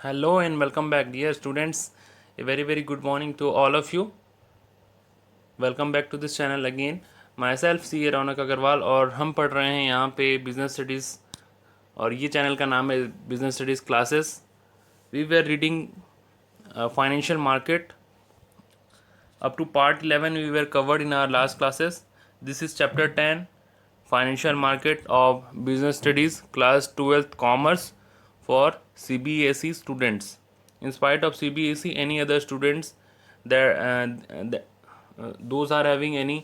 Hello and welcome back, dear students. A very good morning to all of you. Welcome back to this channel again. Myself सी रौनक अग्रवाल और हम पढ़ रहे हैं यहाँ पे बिजनेस स्टडीज़ और ये चैनल का नाम है business studies classes. We were reading financial market up to part 11 we were covered in our last classes. This is chapter 10 financial market of business studies class 12th commerce for CBSE students. In spite of CBSE, any other students those are having any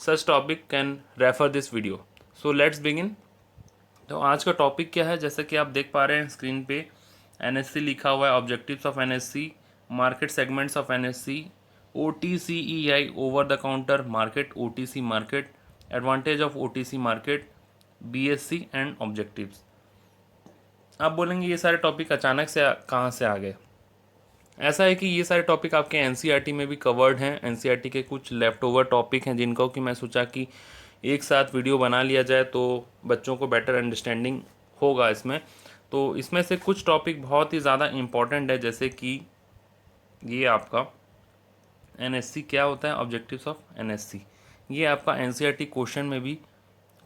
such topic can refer this video. So let's begin. तो आज का topic क्या है, जैसा कि आप देख पा रहे हैं स्क्रीन पे एनएससी लिखा हुआ है, objectives of NSC, market segments of NSC, OTCEI over the counter market, OTC market, advantage of OTC market, BSC and objectives. आप बोलेंगे ये सारे टॉपिक अचानक से कहाँ से आ गए. ऐसा है कि ये सारे टॉपिक आपके एनसीईआरटी में भी कवर्ड हैं. एनसीईआरटी के कुछ लेफ़्ट ओवर टॉपिक हैं जिनको कि मैं सोचा कि एक साथ वीडियो बना लिया जाए तो बच्चों को बेटर अंडरस्टैंडिंग होगा इसमें. तो इसमें से कुछ टॉपिक बहुत ही ज़्यादा इम्पॉर्टेंट है, जैसे कि ये आपका एनएससी क्या होता है, ऑब्जेक्टिव्स ऑफ एनएससी, ये आपका एनसीईआरटी क्वेश्चन में भी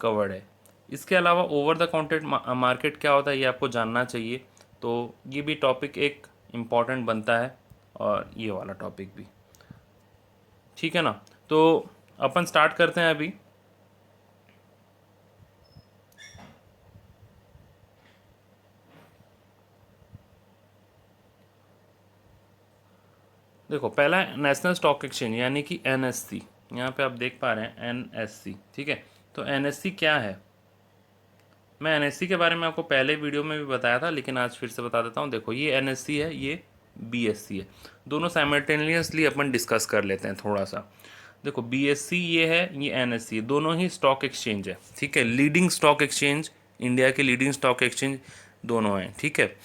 कवर्ड है. इसके अलावा ओवर द काउंटर मार्केट क्या होता है ये आपको जानना चाहिए, तो ये भी टॉपिक एक इम्पॉर्टेंट बनता है और ये वाला टॉपिक भी. ठीक है ना. तो अपन स्टार्ट करते हैं अभी. देखो, पहला नेशनल स्टॉक एक्सचेंज यानी कि एनएससी. यहाँ पे आप देख पा रहे हैं एनएससी. ठीक है, तो एनएससी क्या है. मैं एनएससी के बारे में आपको पहले वीडियो में भी बताया था, लेकिन आज फिर से बता देता हूँ. देखो, ये एनएससी है, ये बीएससी है. दोनों साइमल्टेनियसली अपन डिस्कस कर लेते हैं थोड़ा सा. देखो, बीएससी ये है, ये एनएससी, दोनों ही स्टॉक एक्सचेंज है. ठीक है, लीडिंग स्टॉक एक्सचेंज, इंडिया के लीडिंग स्टॉक एक्सचेंज दोनों हैं. ठीक है,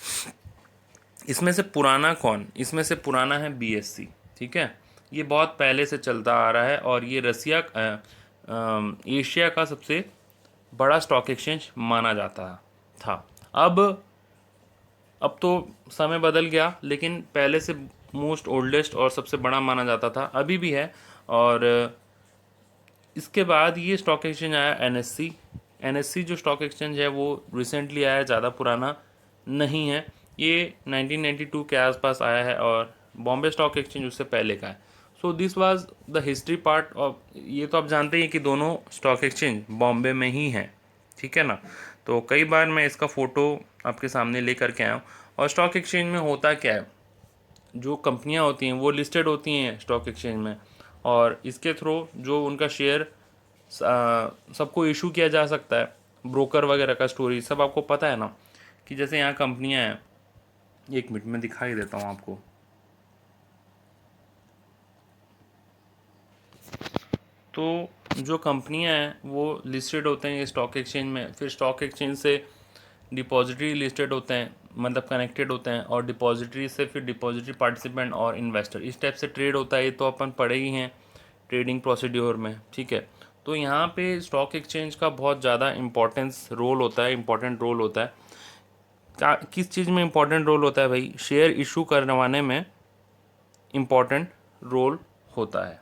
इसमें से पुराना कौन, इसमें से पुराना है बीएससी. ठीक है, ये बहुत पहले से चलता आ रहा है और ये एशिया का सबसे बड़ा स्टॉक एक्सचेंज माना जाता था. अब तो समय बदल गया, लेकिन पहले से मोस्ट ओल्डेस्ट और सबसे बड़ा माना जाता था, अभी भी है. और इसके बाद ये स्टॉक एक्सचेंज आया एनएससी. एनएससी जो स्टॉक एक्सचेंज है वो रिसेंटली आया है, ज़्यादा पुराना नहीं है. ये 1992 के आसपास आया है और बॉम्बे स्टॉक एक्सचेंज उससे पहले का है. So this was the history part of. ये तो आप जानते हैं कि दोनों स्टॉक एक्सचेंज बॉम्बे में ही हैं. ठीक है ना. तो कई बार मैं इसका फ़ोटो आपके सामने ले करके आया हूँ. और स्टॉक एक्सचेंज में होता क्या है, जो कंपनियाँ होती हैं वो लिस्टेड होती हैं स्टॉक एक्सचेंज में, और इसके थ्रू जो उनका शेयर सबको इशू किया जा सकता है. ब्रोकर वगैरह का स्टोरी सब आपको पता है ना, कि जैसे यहाँ कंपनियाँ हैं. एक मिनट में दिखाई देता हूँ आपको. तो जो कंपनियां हैं वो लिस्टेड होते हैं ये स्टॉक एक्सचेंज में. फिर स्टॉक एक्सचेंज से डिपॉजिटरी लिस्टेड होते हैं, मतलब कनेक्टेड होते हैं, और डिपॉजिटरी से फिर डिपॉजिटरी पार्टिसिपेंट और इन्वेस्टर, इस टाइप से ट्रेड होता है. ये तो अपन पढ़े ही हैं ट्रेडिंग प्रोसीड्योर में. ठीक है, तो यहाँ पे स्टॉक एक्सचेंज का बहुत ज़्यादा इम्पोर्टेंस रोल होता है, इम्पोर्टेंट रोल होता है. किस चीज़ में इम्पोर्टेंट रोल होता है भाई, शेयर इशू करवाने में इम्पोर्टेंट रोल होता है.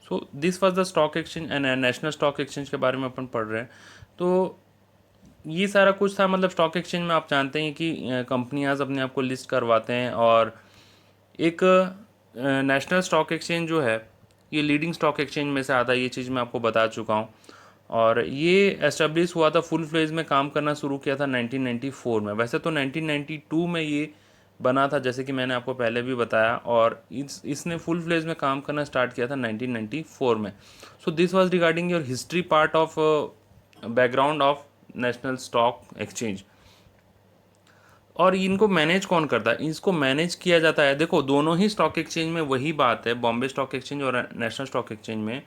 So this was the stock exchange and national stock exchange के बारे में अपन पढ़ रहे हैं. तो ये सारा कुछ था. मतलब स्टॉक एक्सचेंज में आप जानते हैं कि कंपनियां अपने आप को लिस्ट करवाते हैं, और एक नेशनल स्टॉक एक्सचेंज जो है ये लीडिंग स्टॉक एक्सचेंज में से आता है. ये चीज़ मैं आपको बता चुका हूँ. और ये एस्टेब्लिश हुआ था, फुल फ्लेज में काम करना शुरू किया था 1994 में. वैसे तो 1992 में ये बना था, जैसे कि मैंने आपको पहले भी बताया, और इसने फुल फ्लेज में काम करना स्टार्ट किया था 1994 में. So this was regarding your history part of background of national stock exchange. और इनको मैनेज कौन करता है, इसको मैनेज किया जाता है. देखो, दोनों ही स्टॉक एक्सचेंज में वही बात है, बॉम्बे स्टॉक एक्सचेंज और नेशनल स्टॉक एक्सचेंज में,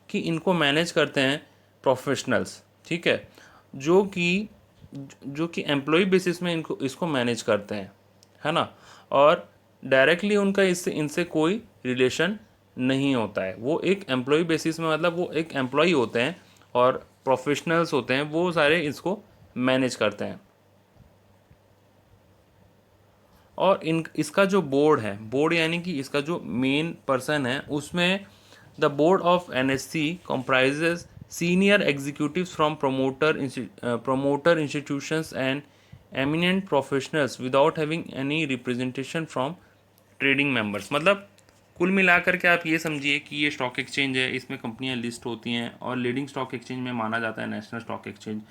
कि इनको मैनेज करते हैं प्रोफेशनल्स. ठीक है, जो कि एम्प्लॉय बेसिस में इसको मैनेज करते हैं, है ना. और डायरेक्टली उनका इनसे कोई रिलेशन नहीं होता है. वो एक एम्प्लॉय बेसिस में, मतलब वो एक एम्प्लॉय होते हैं और प्रोफेशनल्स होते हैं, वो सारे इसको मैनेज करते हैं. और इसका जो बोर्ड है, बोर्ड यानी कि इसका जो मेन पर्सन है, उसमें the board of NSC comprises senior executives from promoter institutions and eminent professionals without having any representation from trading members। मतलब कुल मिलाकर के आप ये समझिए कि ये स्टॉक एक्सचेंज है, इसमें कंपनियां लिस्ट होती हैं और लीडिंग स्टॉक एक्सचेंज में माना जाता है नेशनल स्टॉक एक्सचेंज।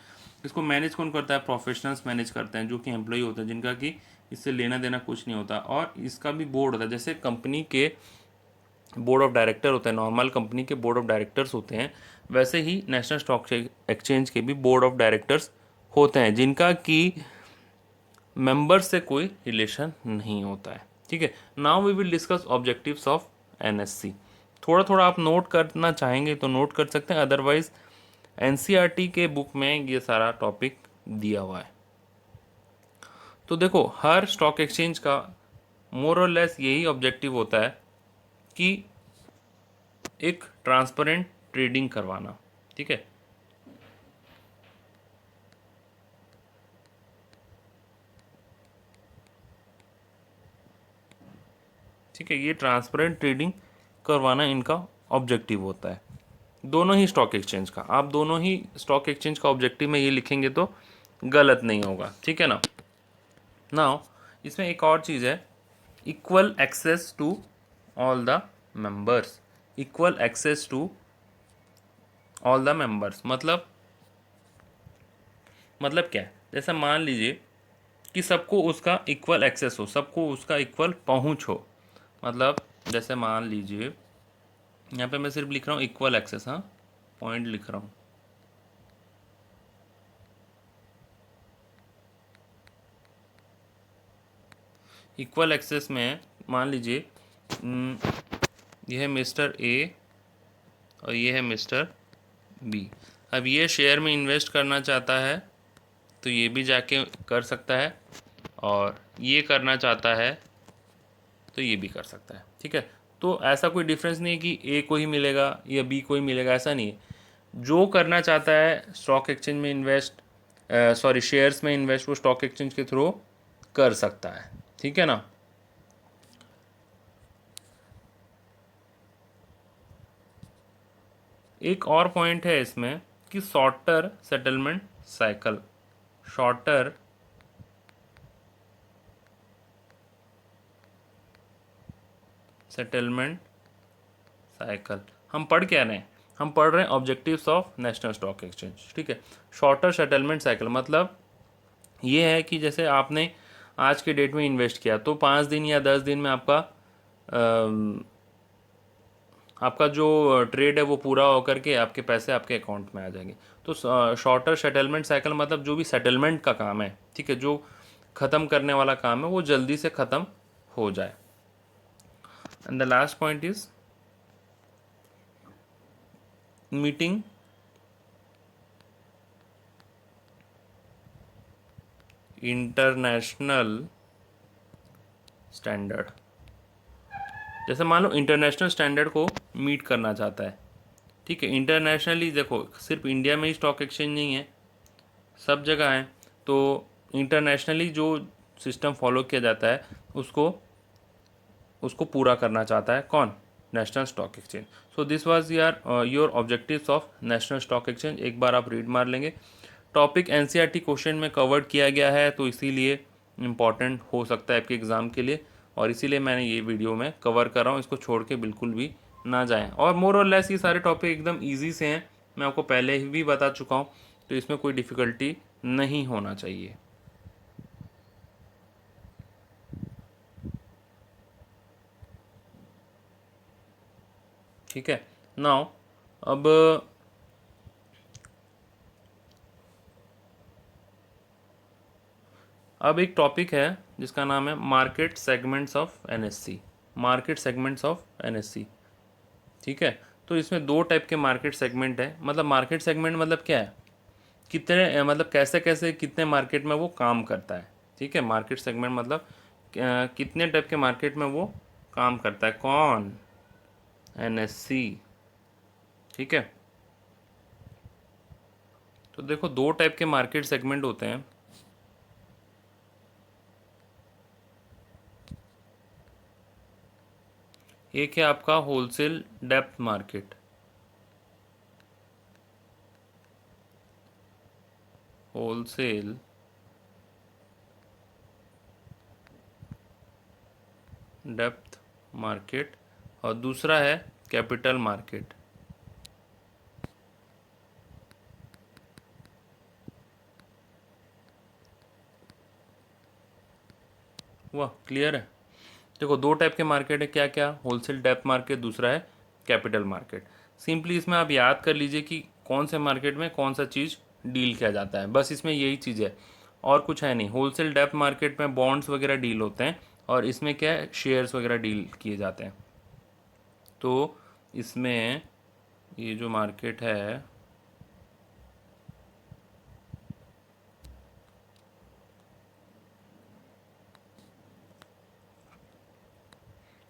इसको मैनेज कौन करता है? प्रोफेशनल्स मैनेज करते हैं, जो कि एम्प्लॉय होते हैं, जिनका कि इससे लेना देना कुछ नहीं होता। और इसका भी बोर्ड होता है, जैसे कंपनी के बोर्ड ऑफ डायरेक्टर होते हैं, नॉर्मल कंपनी के बोर्ड ऑफ डायरेक्टर्स होते हैं, वैसे ही नेशनल स्टॉक एक्सचेंज के भी बोर्ड ऑफ डायरेक्टर्स होते हैं, जिनका कि मेंबर से कोई रिलेशन नहीं होता है। ठीक है, now we will discuss objectives of NSC. थोड़ा थोड़ा आप नोट करना चाहेंगे तो नोट कर सकते हैं, अदरवाइज एनसीईआरटी के बुक में ये सारा टॉपिक दिया हुआ है। तो देखो, हर स्टॉक एक्सचेंज का मोर और लेस यही ऑब्जेक्टिव होता है कि एक ट्रांसपेरेंट ट्रेडिंग करवाना। ठीक है, ठीक है, ये ट्रांसपेरेंट ट्रेडिंग करवाना इनका ऑब्जेक्टिव होता है, दोनों ही स्टॉक एक्सचेंज का। आप दोनों ही स्टॉक एक्सचेंज का ऑब्जेक्टिव में ये लिखेंगे तो गलत नहीं होगा। ठीक है ना। नाउ इसमें एक और चीज़ है, equal access to all the members. Equal access to all the members मतलब क्या है? जैसे मान लीजिए कि सबको उसका इक्वल एक्सेस हो, सबको उसका इक्वल पहुंच हो। मतलब जैसे मान लीजिए, यहाँ पे मैं सिर्फ लिख रहा हूँ इक्वल एक्सेस, हाँ, पॉइंट लिख रहा हूँ। इक्वल एक्सेस में मान लीजिए यह है मिस्टर ए और ये है मिस्टर बी। अब ये शेयर में इन्वेस्ट करना चाहता है तो ये भी जाके कर सकता है, और ये करना चाहता है तो ये भी कर सकता है। ठीक है, तो ऐसा कोई डिफरेंस नहीं है कि ए को ही मिलेगा या बी को ही मिलेगा, ऐसा नहीं है। जो करना चाहता है स्टॉक एक्सचेंज में इन्वेस्ट, सॉरी शेयर्स में इन्वेस्ट, वो स्टॉक एक्सचेंज के थ्रू कर सकता है। ठीक है ना। एक और पॉइंट है इसमें कि shorter settlement cycle. Shorter settlement cycle, हम पढ़ क्या रहे हैं? हम पढ़ रहे हैं objectives of national stock exchange. ठीक है, शॉर्टर सेटलमेंट साइकिल मतलब ये है कि जैसे आपने आज के डेट में इन्वेस्ट किया तो 5 दिन या 10 दिन में आपका जो ट्रेड है वो पूरा होकर के आपके पैसे आपके अकाउंट में आ जाएंगे। तो शॉर्टर सेटलमेंट साइकिल मतलब जो भी सेटलमेंट का काम है, ठीक है, जो ख़त्म करने वाला काम है वो जल्दी से ख़त्म हो जाए। And the last point is meeting international standard. जैसे मान लो इंटरनेशनल स्टैंडर्ड को मीट करना चाहता है। ठीक है, इंटरनेशनली देखो, सिर्फ इंडिया में ही स्टॉक एक्सचेंज नहीं है, सब जगह है। तो इंटरनेशनली जो सिस्टम फॉलो किया जाता है उसको उसको पूरा करना चाहता है कौन? National stock exchange. So this was your objectives of national stock exchange. एक बार आप रीड मार लेंगे। टॉपिक एनसीईआरटी क्वेश्चन में कवर्ड किया गया है, तो इसीलिए इम्पॉर्टेंट हो सकता है आपके एग्ज़ाम के लिए, और इसीलिए मैंने ये वीडियो में कवर कर रहा हूँ। इसको छोड़ के बिल्कुल भी ना जाएं। और मोर और लेस ये सारे टॉपिक एकदम ईजी से हैं, मैं आपको पहले ही भी बता चुका हूँ, तो इसमें कोई डिफ़िकल्टी नहीं होना चाहिए। ठीक है, नाउ अब एक टॉपिक है जिसका नाम है market segments of NSC. Market segments of NSC. ठीक है, तो इसमें दो टाइप के मार्केट सेगमेंट है। मतलब मार्केट सेगमेंट मतलब क्या है? कितने मतलब कैसे कैसे कितने मार्केट में वो काम करता है। ठीक है, मार्केट सेगमेंट मतलब कितने टाइप के मार्केट में वो काम करता है। कौन? एनएससी। ठीक है, तो देखो दो टाइप के मार्केट सेगमेंट होते हैं। एक है आपका wholesale depth market, wholesale depth market, और दूसरा है कैपिटल मार्केट। वाह, क्लियर है। देखो दो टाइप के मार्केट है, क्या क्या, होलसेल डेप्थ मार्केट, दूसरा है कैपिटल मार्केट। सिंपली इसमें आप याद कर लीजिए कि कौन से मार्केट में कौन सा चीज़ डील किया जाता है, बस इसमें यही चीज़ है और कुछ है नहीं। होलसेल डेप्थ मार्केट में बॉन्ड्स वगैरह डील होते हैं और इसमें क्या है, शेयर्स वगैरह डील किए जाते हैं। तो इसमें ये जो मार्केट है,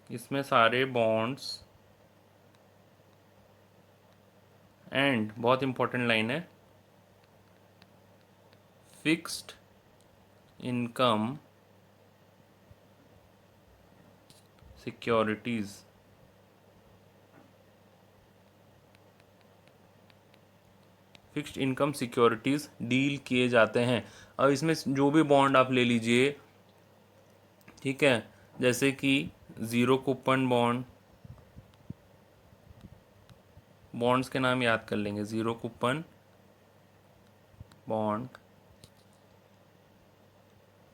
इसमें सारे बॉन्ड्स एंड, बहुत इंपॉर्टेंट लाइन है, fixed income securities, fixed income securities deal किए जाते हैं। अब इसमें जो भी बॉन्ड आप ले लीजिए, ठीक है, जैसे कि ज़ीरो कूपन बॉन्ड, बॉन्ड्स के नाम याद कर लेंगे, zero coupon bond,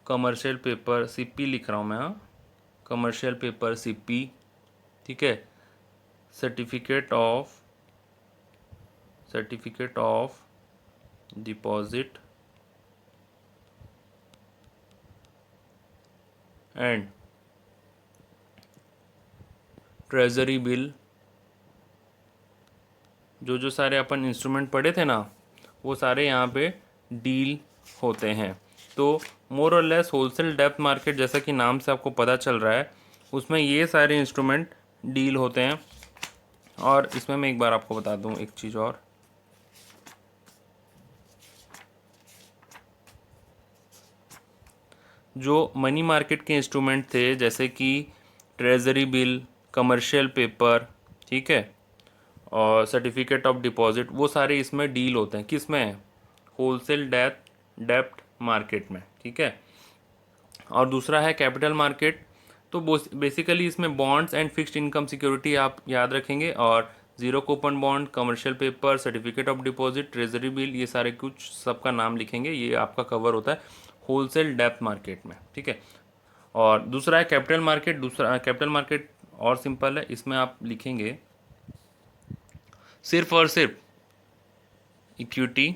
commercial paper CP लिख रहा हूँ मैं, हाँ, कमर्शियल पेपर सीपी, ठीक है, certificate of deposit and treasury bill. जो जो सारे अपन इंस्ट्रूमेंट पढ़े थे ना, वो सारे यहाँ पे डील होते हैं। तो मोर और लेस होलसेल डेप्थ मार्केट, जैसा कि नाम से आपको पता चल रहा है, उसमें ये सारे इंस्ट्रूमेंट डील होते हैं। और इसमें मैं एक बार आपको बता दूं एक चीज़ और, जो मनी मार्केट के इंस्ट्रूमेंट थे जैसे कि ट्रेजरी बिल, कमर्शियल पेपर, ठीक है, और सर्टिफिकेट ऑफ डिपॉजिट, वो सारे इसमें डील होते हैं। किस में? होलसेल डेप्ट मार्केट में, ठीक है। और दूसरा है कैपिटल मार्केट। तो बेसिकली इसमें bonds and fixed income security आप याद रखेंगे, और zero coupon bond, commercial paper, certificate of deposit, treasury bill, ये सारे कुछ सबका नाम लिखेंगे, ये आपका कवर होता है होलसेल डेप्थ मार्केट में, ठीक है। और दूसरा है कैपिटल मार्केट। दूसरा कैपिटल मार्केट और सिंपल है, इसमें आप लिखेंगे सिर्फ और सिर्फ इक्विटी,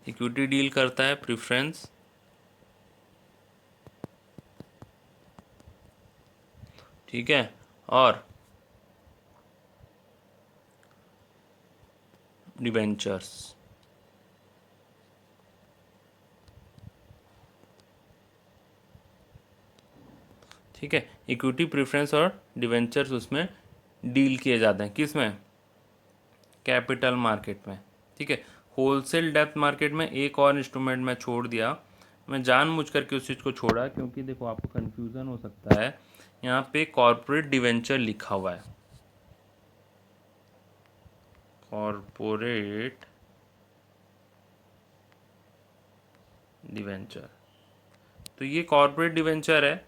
इक्विटी डील करता है, प्रेफरेंस, ठीक है, और डिवेंचर्स, ठीक है। इक्विटी, प्रेफरेंस और डिवेंचर्स उसमें डील किए जाते हैं। किस में? कैपिटल मार्केट में, ठीक है। होलसेल डेप्थ मार्केट में एक और इंस्ट्रूमेंट मैं छोड़ दिया, मैं जानबूझ करके उस चीज़ को छोड़ा क्योंकि देखो आपको कन्फ्यूज़न हो सकता है। यहाँ पे कॉर्पोरेट डिवेंचर लिखा हुआ है, कॉर्पोरेट डिवेंचर। तो ये कॉर्पोरेट डिवेंचर है,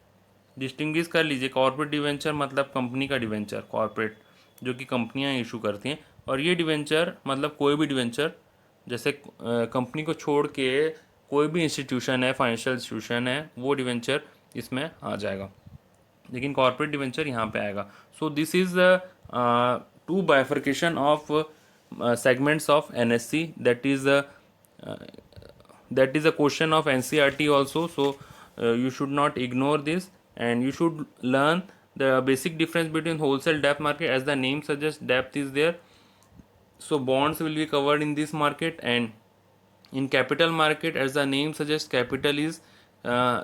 डिस्टिंग्विश कर लीजिए। कॉर्पोरेट डिवेंचर मतलब कंपनी का डिवेंचर, कॉर्पोरेट जो कि कंपनियां इशू करती हैं, और ये डिवेंचर मतलब कोई भी डिवेंचर, जैसे कंपनी को छोड़ के कोई भी इंस्टीट्यूशन है, फाइनेंशियल इंस्टीट्यूशन है, वो डिवेंचर इसमें आ जाएगा, लेकिन कॉर्पोरेट डिवेंचर यहाँ पे आएगा। So this is two bifurcation of segments of NSC, that is a question of NCERT also. So you should not ignore this, and you should learn the basic difference between wholesale debt market. As the name suggests, depth is there, so bonds will be covered in this market. And in capital market, as the name suggests, capital is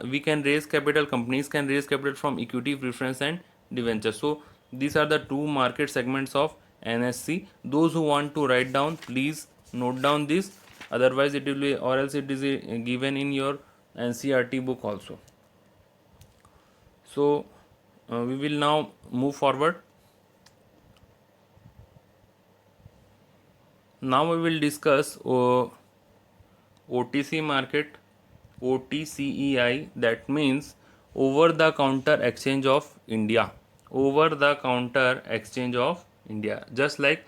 we can raise capital, companies can raise capital from equity, preference and debenture. So these are the two market segments of NSC. Those who want to write down, please note down this, otherwise it will be, or else it is given in your NCERT book also. So we will now move forward. Now we will discuss OTC market, OTCEI, that means over the counter exchange of India. Over the counter exchange of India. Just like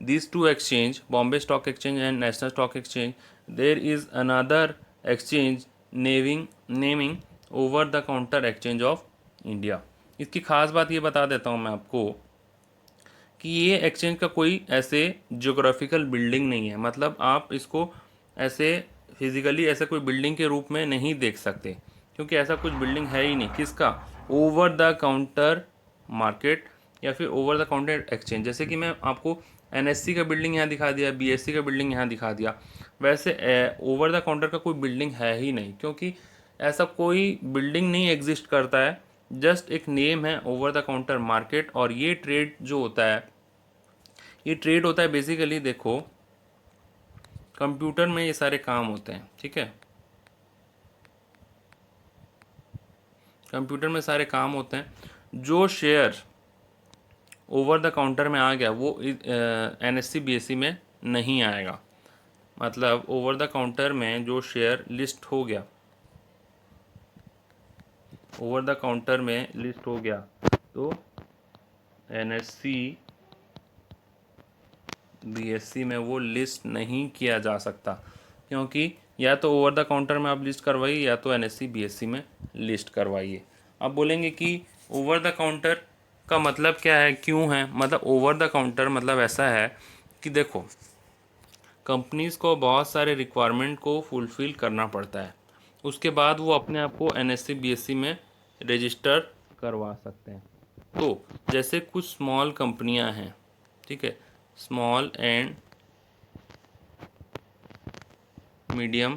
these two exchange, Bombay Stock Exchange and National Stock Exchange, there is another exchange naming over the counter exchange of India. इसकी खास बात ये बता देता हूँ मैं आपको कि ये एक्सचेंज का कोई ऐसे ज्योग्राफिकल बिल्डिंग नहीं है, मतलब आप इसको ऐसे फिजिकली ऐसे कोई बिल्डिंग के रूप में नहीं देख सकते, क्योंकि ऐसा कुछ बिल्डिंग है ही नहीं। किसका? ओवर द काउंटर मार्केट या फिर ओवर द काउंटर एक्सचेंज। जैसे कि मैं आपको एनएससी का बिल्डिंग यहाँ दिखा दिया, बीएससी का बिल्डिंग यहाँ दिखा दिया, वैसे ओवर द काउंटर का कोई बिल्डिंग है ही नहीं, क्योंकि ऐसा कोई बिल्डिंग नहीं एग्जिस्ट करता है। जस्ट एक नेम है ओवर द काउंटर मार्केट। और ये ट्रेड जो होता है, ये ट्रेड होता है बेसिकली, देखो कंप्यूटर में ये सारे काम होते हैं, ठीक है, कंप्यूटर में सारे काम होते हैं। जो शेयर ओवर द काउंटर में आ गया वो एनएससी बीएससी में नहीं आएगा। मतलब ओवर द काउंटर में जो शेयर लिस्ट हो गया, ओवर द काउंटर में लिस्ट हो गया, तो एनएससी बीएससी में वो लिस्ट नहीं किया जा सकता, क्योंकि या तो ओवर द काउंटर में आप लिस्ट करवाइए या तो एनएससी बीएससी में लिस्ट करवाइए। आप बोलेंगे कि ओवर द काउंटर का मतलब क्या है, क्यों है? मतलब ओवर द काउंटर मतलब ऐसा है कि देखो कंपनीज़ को बहुत सारे रिक्वायरमेंट को फुलफ़िल करना पड़ता है, उसके बाद वो अपने आप को एनएससी बीएससी में रजिस्टर करवा सकते हैं। तो जैसे कुछ स्मॉल कंपनियां हैं, ठीक है, स्मॉल एंड मीडियम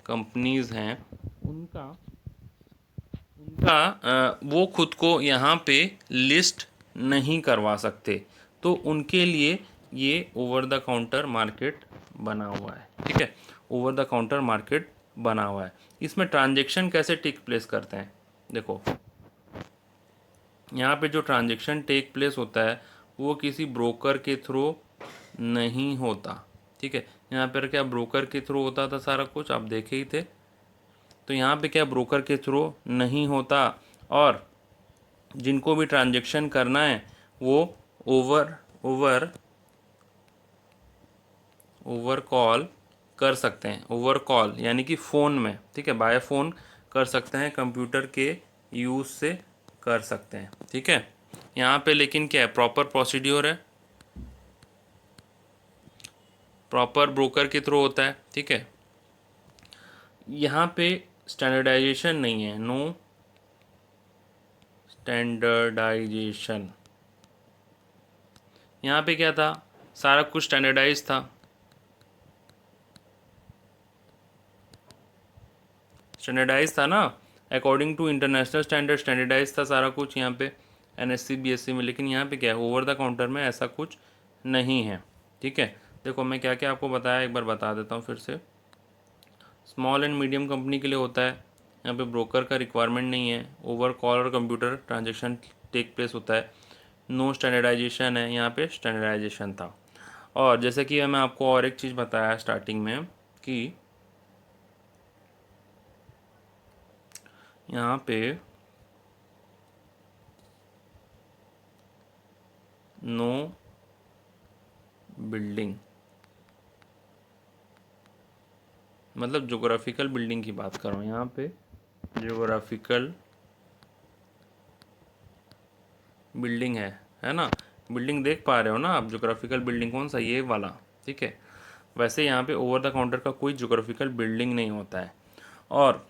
कंपनीज़ हैं, उनका वो खुद को यहाँ पे लिस्ट नहीं करवा सकते, तो उनके लिए ये ओवर द काउंटर मार्केट बना हुआ है, ठीक है, ओवर द काउंटर मार्केट बना हुआ है। इसमें ट्रांजैक्शन कैसे टेक प्लेस करते हैं? देखो यहाँ पे जो ट्रांजैक्शन टेक प्लेस होता है वो किसी ब्रोकर के थ्रू नहीं होता, ठीक है। यहाँ पर क्या ब्रोकर के थ्रू होता था सारा कुछ, आप देखे ही थे। तो यहाँ पे क्या ब्रोकर के थ्रू नहीं होता, और जिनको भी ट्रांजैक्शन करना है वो ओवर ओवर ओवर कॉल कर सकते हैं। ओवर कॉल यानी कि फ़ोन में, ठीक है, बाय फ़ोन कर सकते हैं, कंप्यूटर के यूज़ से कर सकते हैं, ठीक है। यहाँ पे लेकिन क्या है, प्रॉपर प्रोसीड्योर है, प्रॉपर ब्रोकर के थ्रू होता है, ठीक है। यहाँ पे स्टैंडर्डाइजेशन नहीं है, नो स्टैंडर्डाइजेशन। यहाँ पे क्या था, सारा कुछ स्टैंडर्डाइज था, स्टैंडर्डाइज था ना, according to international standard standardise था सारा कुछ यहाँ पे एनएससी बीएससी में। लेकिन यहाँ पे क्या है, ओवर द काउंटर में ऐसा कुछ नहीं है, ठीक है। देखो मैं क्या क्या आपको बताया, एक बार बता देता हूँ फिर से। स्मॉल एंड मीडियम कंपनी के लिए होता है, यहाँ पे ब्रोकर का रिक्वायरमेंट नहीं है, ओवर कॉल और कंप्यूटर ट्रांजेक्शन टेक प्लेस होता है, नो स्टैंडर्डाइजेशन है, यहाँ पे स्टैंडर्डाइजेशन था। और जैसे कि मैं आपको और एक चीज़ बताया स्टार्टिंग में कि यहाँ पे नो बिल्डिंग, मतलब ज्योग्राफिकल बिल्डिंग की बात कर रहा हूँ यहाँ पे, ज्योग्राफिकल बिल्डिंग है ना, बिल्डिंग देख पा रहे हो ना आप, ज्योग्राफिकल बिल्डिंग कौन सा, ये वाला, ठीक है। वैसे यहाँ पे ओवर द काउंटर का कोई ज्योग्राफिकल बिल्डिंग नहीं होता है। और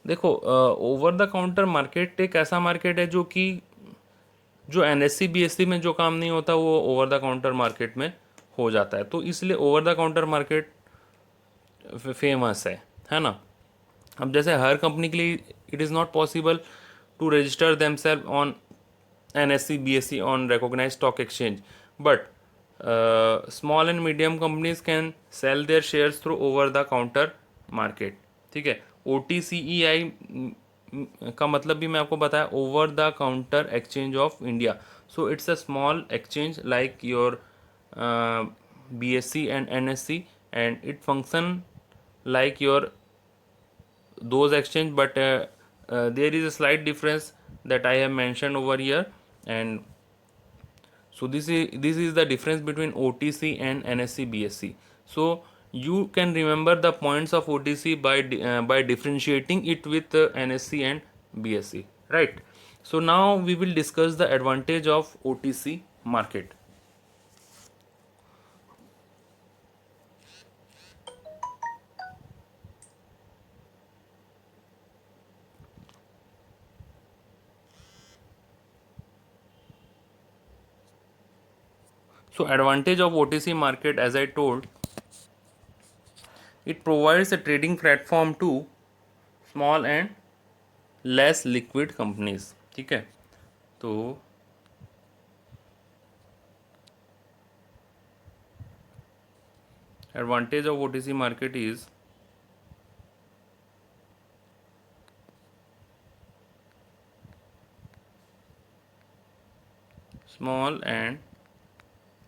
देखो ओवर द काउंटर मार्केट एक ऐसा मार्केट है जो कि जो एनएससी बीएससी में जो काम नहीं होता वो ओवर द काउंटर मार्केट में हो जाता है, तो इसलिए over the counter market famous है ना। अब जैसे हर कंपनी के लिए it is not possible to register themselves on NSC BSC on recognised stock exchange, but small and medium companies can sell their shares through over the counter market, ठीक है। OTCEI का मतलब भी मैं आपको बताया, over the counter exchange of India. So it's a small exchange like your BSC and NSC, and it function like your those exchange, but there is a slight difference that I have mentioned over here. And so this is the difference between OTC and NSC BSC. So you can remember the points of OTC by differentiating it with NSC and BSC, right? So now we will discuss the advantage of OTC market. So advantage of OTC market, as I told, it provides a trading platform to small and less liquid companies. ठीक है, तो advantage of OTC market is small and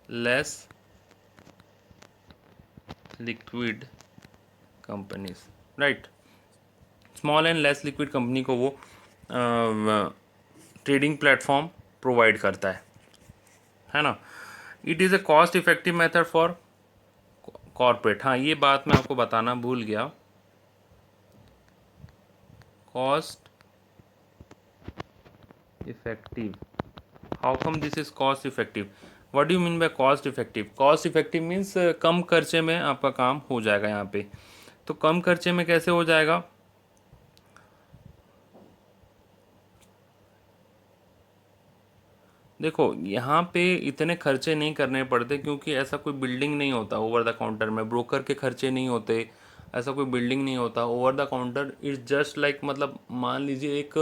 less liquid companies, right? Small and less liquid company को वो trading platform provide करता है ना. It is a cost effective method for corporate. हाँ, ये बात मैं आपको बताना भूल गया. Cost effective, how come this is cost effective? What do you mean by cost effective? Cost effective means कम खर्चे में आपका काम हो जाएगा यहाँ पे. तो कम खर्चे में कैसे हो जाएगा? देखो, यहाँ पे इतने खर्चे नहीं करने पड़ते क्योंकि ऐसा कोई बिल्डिंग नहीं होता ओवर द काउंटर में. ब्रोकर के खर्चे नहीं होते, ऐसा कोई बिल्डिंग नहीं होता. Over the counter is just like, मतलब मान लीजिए एक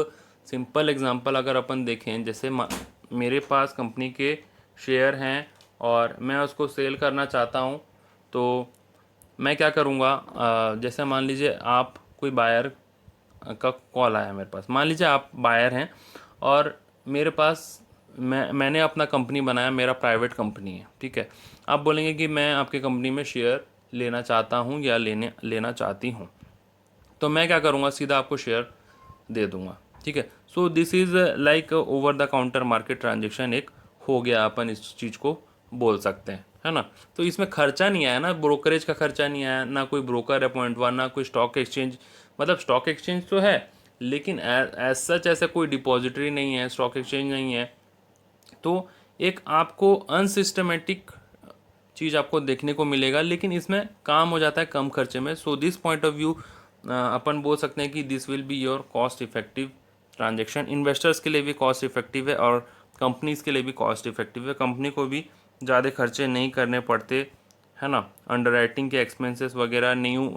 सिंपल एग्जांपल अगर अपन देखें, जैसे मेरे पास कंपनी के शेयर हैं और मैं उसको सेल करना चाहता हूँ. तो मैं क्या करूँगा, जैसे मान लीजिए आप कोई बायर का कॉल आया मेरे पास. मान लीजिए आप बायर हैं और मेरे पास मैंने अपना कंपनी बनाया, मेरा प्राइवेट कंपनी है, ठीक है. आप बोलेंगे कि मैं आपके कंपनी में शेयर लेना चाहता हूँ या लेना चाहती हूँ. तो मैं क्या करूँगा, सीधा आपको शेयर दे दूँगा, ठीक है. So this is like over the counter market transaction एक हो गया, अपन इस चीज़ को बोल सकते हैं, है ना. तो इसमें खर्चा नहीं आया ना, ब्रोकरेज का खर्चा नहीं आया ना, कोई ब्रोकर अपॉइंट हुआ ना, कोई स्टॉक एक्सचेंज. मतलब स्टॉक एक्सचेंज तो है लेकिन एज सच ऐसा कोई डिपॉजिटरी नहीं है, स्टॉक एक्सचेंज नहीं है. तो एक आपको अनसिस्टमेटिक चीज़ आपको देखने को मिलेगा, लेकिन इसमें काम हो जाता है कम खर्चे में. So this point of view अपन बोल सकते हैं कि this will be your cost effective transaction. Investors के लिए भी कॉस्ट इफेक्टिव है और कंपनीज के लिए भी कॉस्ट इफेक्टिव है. कंपनी को भी ज़्यादा खर्चे नहीं करने पड़ते, है ना. अंडर राइटिंग के एक्सपेंसेस वगैरह, न्यू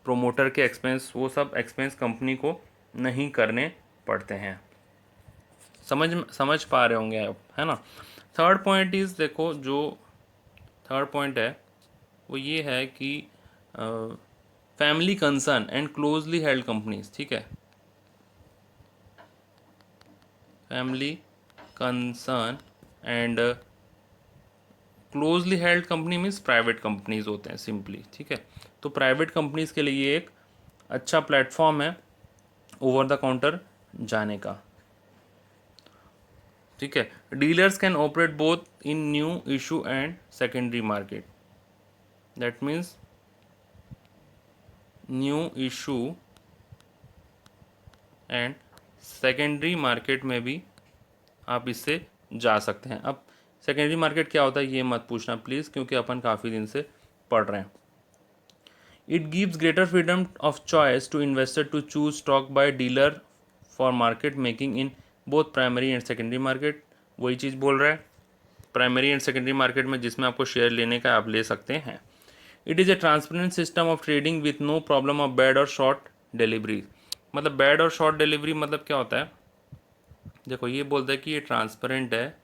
प्रोमोटर के एक्सपेंस, वो सब एक्सपेंस कंपनी को नहीं करने पड़ते हैं. समझ पा रहे होंगे आप, है ना. थर्ड पॉइंट इज़, देखो जो थर्ड पॉइंट है वो ये है कि family concern and closely held companies, ठीक है. Family concern and closely held company means private companies होते हैं सिंपली, ठीक है. तो प्राइवेट कंपनीज के लिए ये एक अच्छा प्लेटफॉर्म है ओवर द काउंटर जाने का, ठीक है. Dealers can operate both in new issue and secondary market. That means new issue and secondary market में भी आप इससे जा सकते हैं. अब सेकेंडरी मार्केट क्या होता है ये मत पूछना प्लीज़, क्योंकि अपन काफ़ी दिन से पढ़ रहे हैं. It gives greater freedom of choice to investor to choose stock by dealer for market making in both primary and secondary market. वही चीज़ बोल रहा है, प्राइमरी एंड सेकेंडरी मार्केट में जिसमें आपको शेयर लेने का आप ले सकते हैं. It is a transparent system of trading with no problem of bad और शॉर्ट डिलीवरी. मतलब बैड और शॉर्ट डिलीवरी मतलब क्या होता है? देखो, ये बोलता है कि ये ट्रांसपेरेंट है,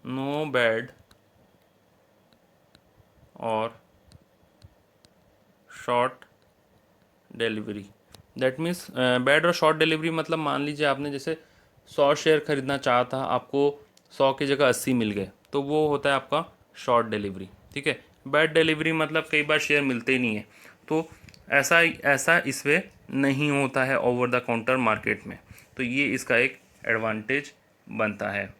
नो बैड और short delivery, that means bad और शॉर्ट डिलीवरी मतलब मान लीजिए आपने जैसे 100 शेयर खरीदना चाहा था, आपको 100 की जगह 80 मिल गए, तो वो होता है आपका शॉर्ट डिलीवरी। ठीक है। बैड डिलीवरी मतलब कई बार शेयर मिलते ही नहीं है, तो ऐसा ऐसा इसमें नहीं होता है ओवर द काउंटर मार्केट में, तो ये इसका एक एडवांटेज बनता है।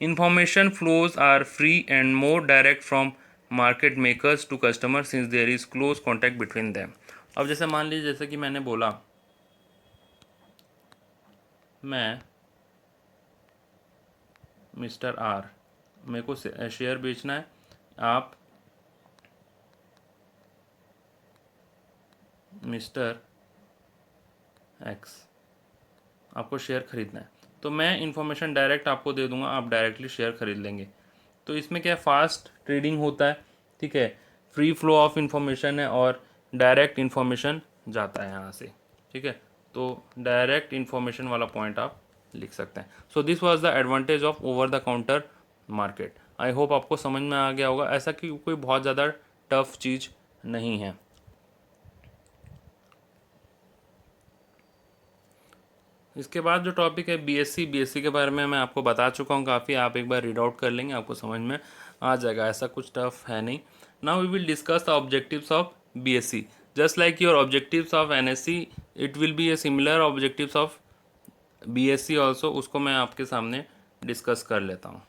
Information flows are free and more direct from market makers to customer since there is close contact between them. अब जैसे मान लीजिए, जैसे कि मैंने बोला, मैं मिस्टर आर, मेरे को शेयर बेचना है, आप मिस्टर एक्स, आपको शेयर खरीदना है, तो मैं इन्फॉर्मेशन डायरेक्ट आपको दे दूंगा, आप डायरेक्टली शेयर खरीद लेंगे। तो इसमें क्या फास्ट ट्रेडिंग होता है, ठीक है, फ्री फ्लो ऑफ इंफॉर्मेशन है और डायरेक्ट इन्फॉर्मेशन जाता है यहाँ से। ठीक है, तो डायरेक्ट इन्फॉर्मेशन वाला पॉइंट आप लिख सकते हैं। So this was the advantage of over the counter market. I hope आपको समझ में आ गया होगा, ऐसा कि कोई बहुत ज़्यादा टफ चीज़ नहीं है। इसके बाद जो टॉपिक है बीएससी के बारे में मैं आपको बता चुका हूँ काफ़ी, आप एक बार रीड आउट कर लेंगे, आपको समझ में आ जाएगा, ऐसा कुछ टफ है नहीं। Now we will discuss the objectives of BSC. Just like your objectives of NSC, it will be a similar objectives of BSC also, उसको मैं आपके सामने डिस्कस कर लेता हूँ।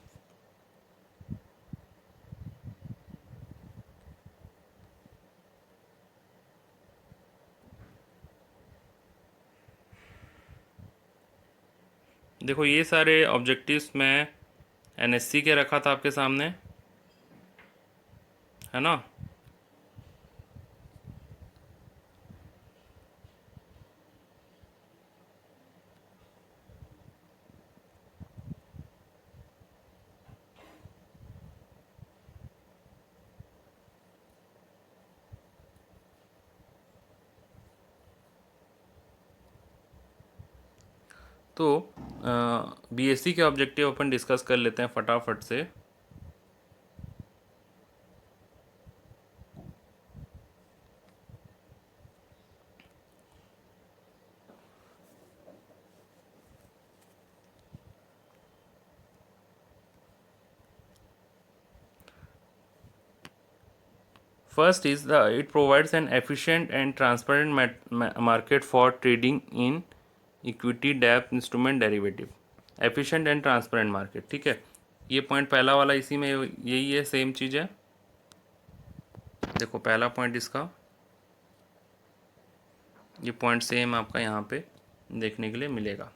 देखो ये सारे ऑब्जेक्टिव्स मैं एनएससी के रखा था आपके सामने, है ना। तो बीएससी के ऑब्जेक्टिव अपन डिस्कस कर लेते हैं फटाफट से। First is it provides an efficient and transparent market for trading in equity, debt, instrument, derivative. Efficient and transparent market, ठीक है, ये पॉइंट पहला वाला इसी में यही है, सेम चीज़ है। देखो पहला पॉइंट इसका, ये पॉइंट सेम आपका यहाँ पे देखने के लिए मिलेगा।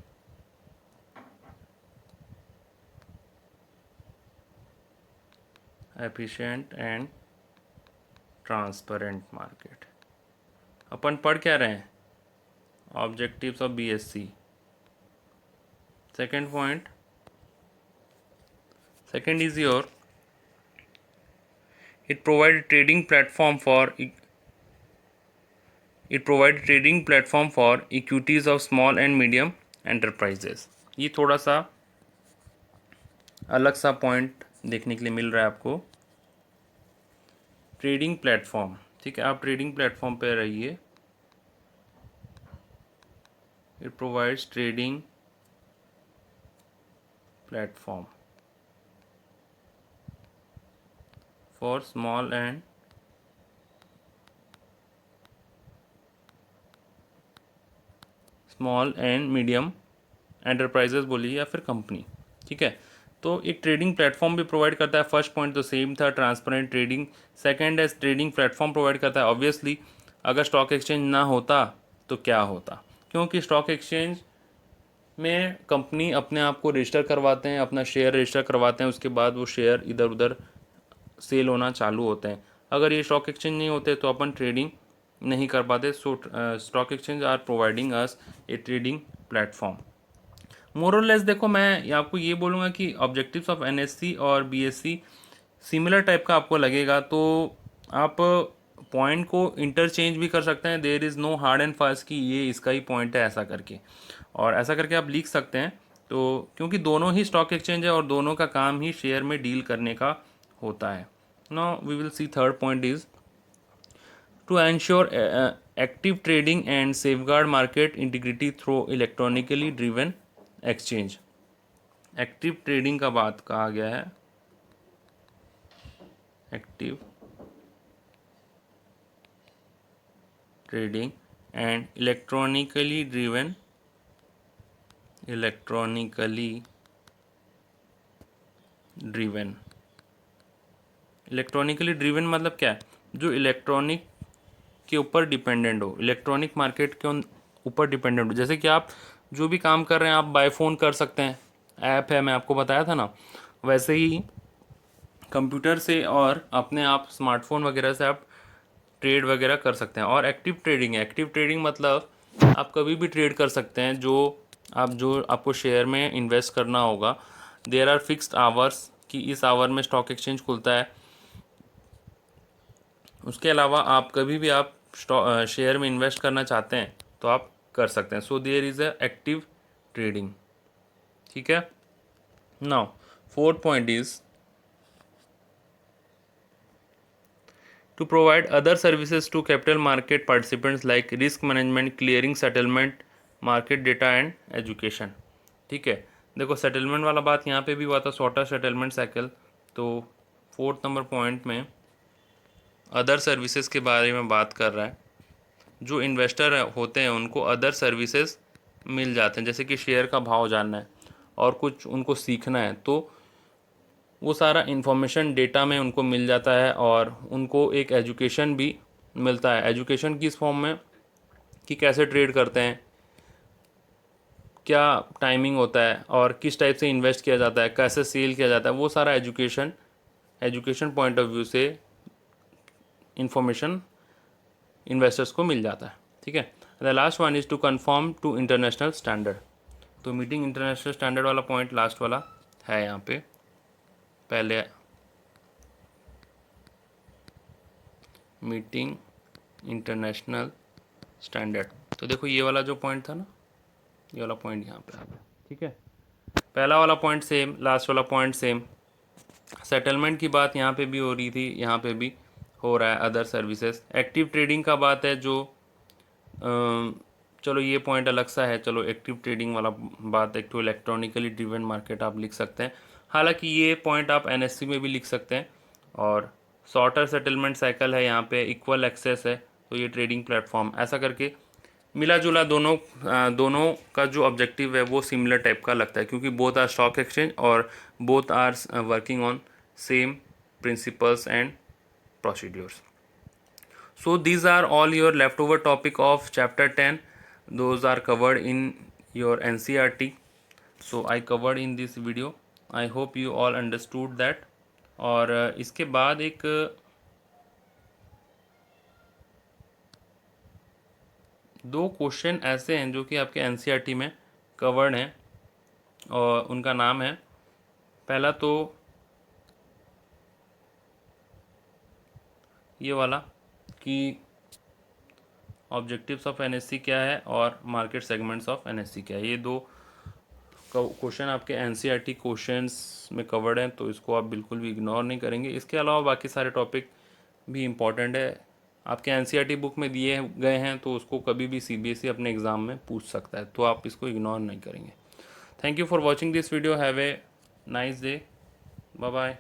Efficient and transparent market. अपन पढ़ क्या रहे हैं, objectives of BSE. Second point, second is your, it provide trading platform for equities of small and medium enterprises। ये थोड़ा सा अलग सा पॉइंट देखने के लिए मिल रहा है आपको। ट्रेडिंग प्लेटफॉर्म, ठीक है, आप ट्रेडिंग प्लेटफॉर्म पे रहिए। It provides trading platform for small and medium enterprises बोलिए या फिर कंपनी। ठीक है, तो एक ट्रेडिंग प्लेटफॉर्म भी प्रोवाइड करता है। फर्स्ट पॉइंट तो सेम था, ट्रांसपेरेंट ट्रेडिंग। सेकंड है ट्रेडिंग प्लेटफॉर्म प्रोवाइड करता है। ऑब्वियसली अगर स्टॉक एक्सचेंज ना होता तो क्या होता, क्योंकि स्टॉक एक्सचेंज में कंपनी अपने आप को रजिस्टर करवाते हैं, अपना शेयर रजिस्टर करवाते हैं, उसके बाद वो शेयर इधर उधर सेल होना चालू होते हैं। अगर ये स्टॉक एक्सचेंज नहीं होते तो अपन ट्रेडिंग नहीं कर पाते। So stock exchange are providing us a trading platform. मोरलेस देखो मैं आपको ये बोलूँगा कि ऑब्जेक्टिव्स ऑफ एनएससी और बीएससी सिमिलर टाइप का आपको लगेगा, तो आप पॉइंट को इंटरचेंज भी कर सकते हैं। There is no hard and fast कि ये इसका ही पॉइंट है ऐसा करके, और ऐसा करके आप लिख सकते हैं। तो क्योंकि दोनों ही स्टॉक एक्सचेंज है और दोनों का काम ही शेयर में डील करने का होता है। Now we will see third point is to ensure active trading and safeguard market integrity through electronically driven exchange. Active trading का बात कहा गया है, active trading and electronically driven मतलब क्या है, जो इलेक्ट्रॉनिक के ऊपर डिपेंडेंट हो, इलेक्ट्रॉनिक मार्केट के ऊपर डिपेंडेंट हो। जैसे कि आप जो भी काम कर रहे हैं आप बाय फ़ोन कर सकते हैं, ऐप है, मैं आपको बताया था ना, वैसे ही कंप्यूटर से और अपने आप स्मार्टफोन वगैरह से आप ट्रेड वगैरह कर सकते हैं। और एक्टिव ट्रेडिंग है, एक्टिव ट्रेडिंग मतलब आप कभी भी ट्रेड कर सकते हैं। जो आपको शेयर में इन्वेस्ट करना होगा, देयर आर फिक्स्ड आवर्स कि इस आवर में स्टॉक एक्सचेंज खुलता है। उसके अलावा आप कभी भी आप शेयर में इन्वेस्ट करना चाहते हैं तो आप कर सकते हैं। So there is a active trading. ठीक है। Now fourth point is to provide other services to capital market participants like risk management, clearing, settlement, market data and education। ठीक है, देखो सेटलमेंट वाला बात यहाँ पे भी हुआ था, शॉर्टर सेटलमेंट साइकिल। तो फोर्थ नंबर पॉइंट में अदर सर्विसेज के बारे में बात कर रहा है। जो इन्वेस्टर होते हैं उनको अदर सर्विसेज मिल जाते हैं, जैसे कि शेयर का भाव जानना है और कुछ उनको सीखना है, तो वो सारा इन्फॉर्मेशन डेटा में उनको मिल जाता है। और उनको एक एजुकेशन भी मिलता है। एजुकेशन किस फॉर्म में, कि कैसे ट्रेड करते हैं, क्या टाइमिंग होता है और किस टाइप से इन्वेस्ट किया जाता है, कैसे सेल किया जाता है, वो सारा एजुकेशन पॉइंट ऑफ व्यू से इंफॉर्मेशन इन्वेस्टर्स को मिल जाता है। ठीक है। The last one is to confirm to international standard. तो मीटिंग इंटरनेशनल स्टैंडर्ड वाला पॉइंट लास्ट वाला है यहाँ पे। पहले मीटिंग इंटरनेशनल स्टैंडर्ड, तो देखो ये वाला जो पॉइंट था ना, ये वाला पॉइंट यहाँ पे आ गया। ठीक है, पहला वाला पॉइंट सेम, लास्ट वाला पॉइंट सेम। सेटलमेंट की बात यहाँ पे भी हो रही थी, यहाँ पे भी हो रहा है। अदर सर्विसेज, एक्टिव ट्रेडिंग का बात है जो चलो ये पॉइंट अलग सा है। चलो एक्टिव ट्रेडिंग वाला बात, एक तो इलेक्ट्रॉनिकली ड्रिवन मार्केट आप लिख सकते हैं। हालांकि ये पॉइंट आप एनएससी में भी लिख सकते हैं। और शॉर्टर सेटलमेंट साइकिल है यहाँ पे, इक्वल एक्सेस है, तो ये ट्रेडिंग प्लेटफॉर्म, ऐसा करके मिला जुला दोनों का जो ऑब्जेक्टिव है वो सिमिलर टाइप का लगता है, क्योंकि बोथ आर स्टॉक एक्सचेंज और both are working on same principles and procedures. So these are all your leftover topic of chapter 10. Those are covered in your NCERT. So I covered in this video. I hope you all understood that. और इसके बाद एक दो question ऐसे हैं जो कि आपके NCERT में कवर्ड हैं, और उनका नाम है, पहला तो ये वाला कि ऑब्जेक्टिव्स ऑफ एनएससी क्या है और मार्केट सेगमेंट्स ऑफ एनएससी क्या है। ये दो क्वेश्चन आपके एनसीईआरटी क्वेश्चंस में कवर्ड हैं, तो इसको आप बिल्कुल भी इग्नोर नहीं करेंगे। इसके अलावा बाकी सारे टॉपिक भी इम्पॉर्टेंट है, आपके एनसीईआरटी बुक में दिए गए हैं, तो उसको कभी भी सीबीएसई अपने एग्ज़ाम में पूछ सकता है, तो आप इसको इग्नोर नहीं करेंगे। Thank you for watching this video. Have a nice day. Bye bye.